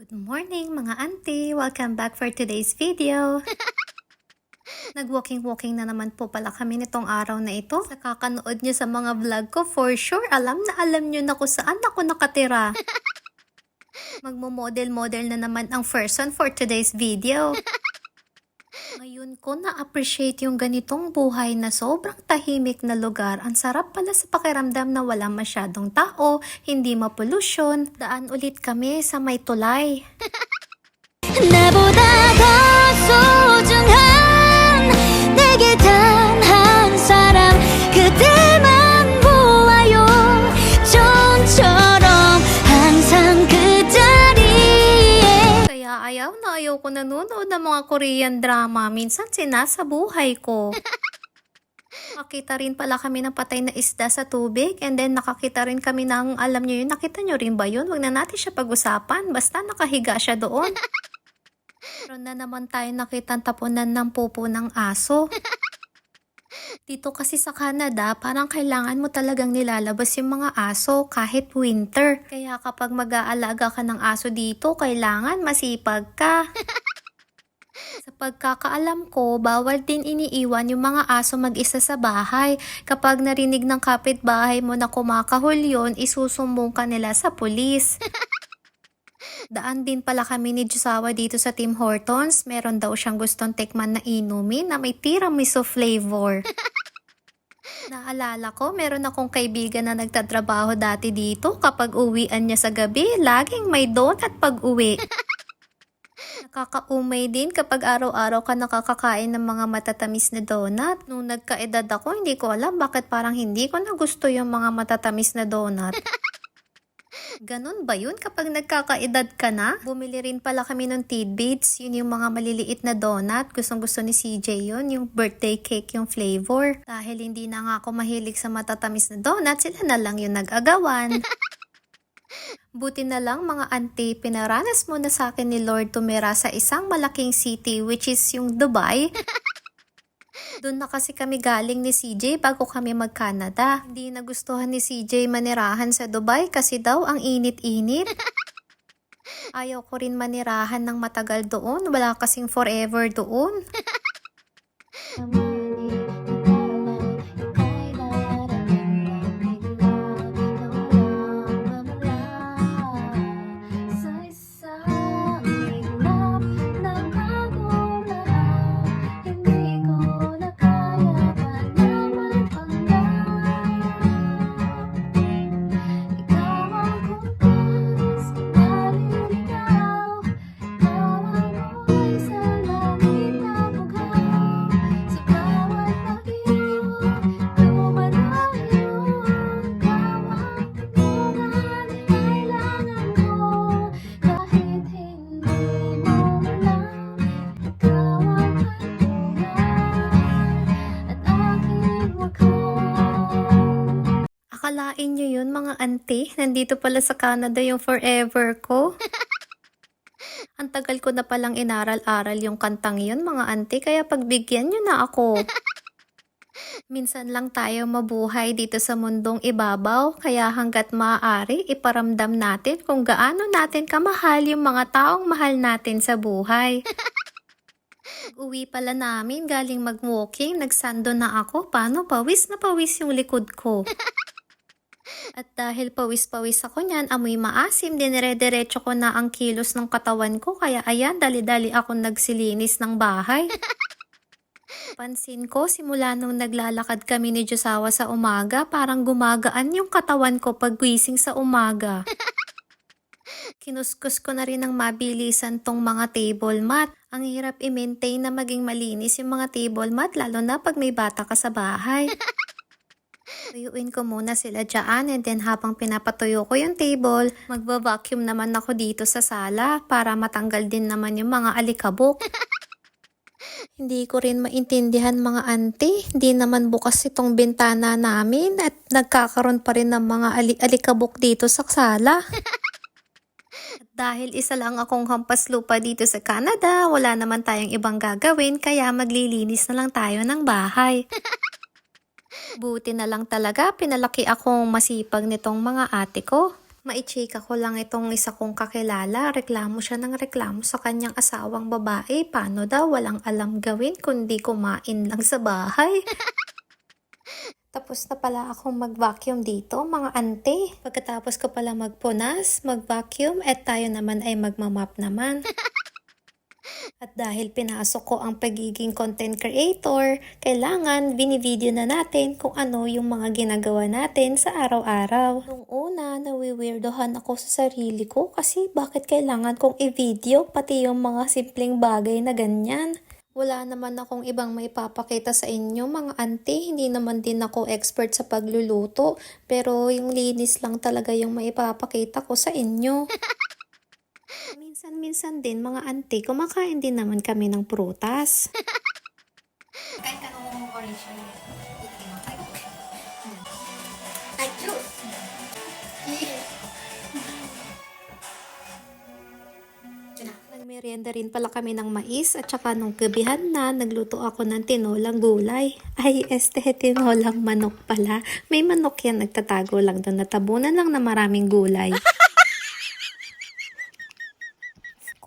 Good morning mga auntie! Welcome back for today's video. Nag-walking-walking na naman po pala kami nitong araw na ito. Sa kakanood nyo sa mga vlog ko, for sure, alam nyo na kung saan ako nakatira. Magmo-model-model na naman ang person for today's video. Ngayon ko na-appreciate yung ganitong buhay na sobrang tahimik na lugar. Ang sarap pala sa pakiramdam na wala masyadong tao, hindi mapolusyon. Daan ulit kami sa may tulay. 나보다 더 소중한 내게 단 한 사람 그대만 보아요 좀처럼 항상 그 자리에 Kaya ayaw ko nanonood ng mga Korean drama. Minsan sinasabuhay ko. Nakita rin pala kami ng patay na isda sa tubig, and then nakakita rin kami ng, alam nyo yun, nakita nyo rin ba yun? Huwag na natin siya pag-usapan, basta nakahiga siya doon. Meron na naman tayo nakitang tapunan ng pupo ng aso. Dito kasi sa Canada, parang kailangan mo talagang nilalabas yung mga aso kahit winter. Kaya kapag mag-aalaga ka ng aso dito, kailangan masipag ka. Sa pagkakaalam ko, bawal din iniiwan yung mga aso mag-isa sa bahay. Kapag narinig ng kapitbahay mo na kumakahol yun, isusumbong ka nila sa pulis. Daan din pala kami ni Josawa dito sa Tim Hortons. Meron daw siyang gustong tikman na inumin na may tiramisu flavor. Naalala ko, meron akong kaibigan na nagtatrabaho dati dito. Kapag uwian niya sa gabi, laging may donut pag uwi. Nakakaumay din kapag araw-araw ka nakakakain ng mga matatamis na donut. Nung nagkaedad ako, hindi ko alam bakit parang hindi ko na gusto yung mga matatamis na donut. Ganon ba yun kapag nagkakaedad ka na? Bumili rin pala kami ng tidbits. Yun yung mga maliliit na donut. Gustong gusto ni CJ yun. Yung birthday cake yung flavor. Dahil hindi na nga ako mahilig sa matatamis na donut, sila na lang yung nag-agawan. Buti na lang mga auntie, pinaranas mo na sa akin ni Lord tumira sa isang malaking city which is yung Dubai. Doon na kasi kami galing ni CJ bago kami mag-Canada. Hindi nagustuhan ni CJ manirahan sa Dubai kasi daw ang init-init. Ayaw ko rin manirahan ng matagal doon. Wala kasing forever doon. Akalain nyo yun mga auntie? Nandito pala sa Canada yung forever ko. Ang tagal ko na palang inaral-aral yung kantang yun mga auntie, kaya pagbigyan nyo na ako. Minsan lang tayo mabuhay dito sa mundong ibabaw, kaya hanggat maaari iparamdam natin kung gaano natin kamahal yung mga taong mahal natin sa buhay. Uwi pala namin galing mag-walking, nagsando na ako, paano pawis na pawis yung likod ko. At dahil pawis-pawis ako niyan, amoy maasim, dinire-diretso ko na ang kilos ng katawan ko, kaya ayan, dali-dali akong nagsilinis ng bahay. Pansin ko, simula nung naglalakad kami ni Josawa sa umaga, parang gumagaan yung katawan ko pag gising sa umaga. Kinuskus ko na rin ng mabilisan tong mga table mat. Ang hirap i-maintain na maging malinis yung mga table mat, lalo na pag may bata ka sa bahay. Tuyuin ko muna sila dyan, and then habang pinapatuyo ko yung table, magva-vacuum naman ako dito sa sala para matanggal din naman yung mga alikabok. Hindi ko rin maintindihan mga auntie, hindi naman bukas itong bintana namin at nagkakaroon pa rin ng mga alikabok dito sa sala. At dahil isa lang akong hampas lupa dito sa Canada, wala naman tayong ibang gagawin, kaya maglilinis na lang tayo ng bahay. Buti na lang talaga, pinalaki akong masipag nitong mga ate ko. Maichika ko lang itong isa kong kakilala. Reklamo siya ng reklamo sa kanyang asawang babae. Paano daw walang alam gawin kundi kumain lang sa bahay. Tapos na pala akong mag-vacuum dito, mga ante. Pagkatapos ko pala magpunas, mag-vacuum, at tayo naman ay magmamap naman. At dahil pinasok ko ang pagiging content creator, kailangan binivideo na natin kung ano yung mga ginagawa natin sa araw-araw. Nung una, nawiwirdohan ako sa sarili ko kasi bakit kailangan kong i-video pati yung mga simpleng bagay na ganyan. Wala naman akong ibang maipapakita sa inyo mga auntie, hindi naman din ako expert sa pagluluto, pero yung linis lang talaga yung maipapakita ko sa inyo. Minsan din mga auntie, kumakain din naman kami ng prutas. Kain ka nung orange na yun. Ay, juice! Nagmerienda rin pala kami ng mais at saka nung gabihan na, nagluto ako ng tinolang gulay. Ay, tinolang manok pala. May manok yan, nagtatago lang doon. Natabunan lang na maraming gulay.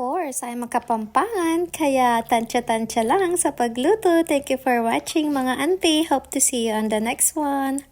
Course, ay magkapampangan, kaya tansya-tansya lang sa pagluto. Thank you for watching mga auntie. Hope to see you on the next one.